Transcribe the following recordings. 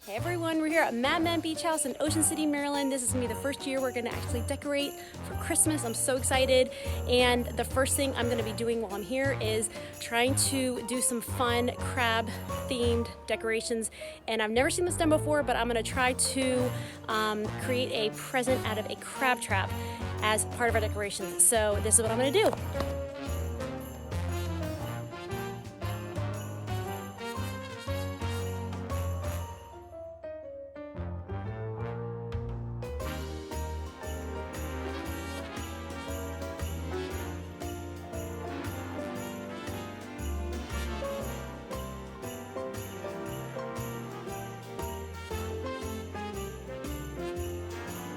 Hey everyone, we're here at Madman Beach House in Ocean City, Maryland. This is gonna be the first year we're gonna actually decorate for Christmas. I'm so excited. And the first thing I'm gonna be doing while I'm here is trying to do some fun crab themed decorations. And I've never seen this done before, but I'm gonna try to create a present out of a crab trap as part of our decorations. So this is what I'm gonna do.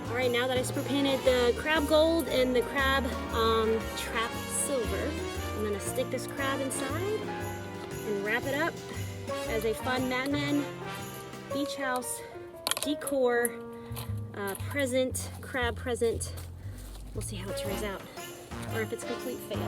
All right, now that I spray painted the crab gold and the crab trap silver, I'm gonna stick this crab inside and wrap it up as a fun Madman Beach House decor present, crab present. We'll see how it turns out, or if it's a complete fail.